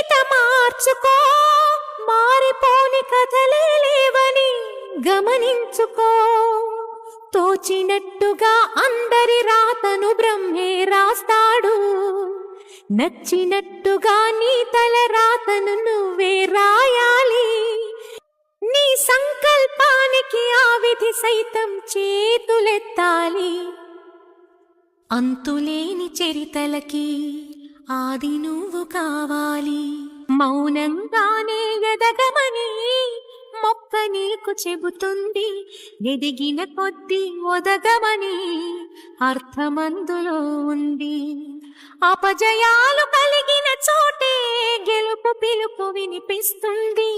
గీత మార్చుకో, మారిపోని కథలే లేవని గమనించుకో. తోచినట్టుగా అందరి రాతను బ్రహ్మే రాస్తాడు, నచ్చినట్టుగా నీ తల రాతను నువ్వే రాయాలి. నీ సంకల్పానికి ఆ విధి సైతం చేతులెత్తాలి. అంతులేని చరితలకి ఆది నువ్వు కావాలి. మౌనంగానే ఎదగమని మొక్క నీకు చెబుతుంది, ఎదిగిన కొద్దీ ఒదగమని అర్థమందులో ఉంది. అపజయాలు కలిగిన చోటే గెలుపు పిలుపు వినిపిస్తుంది.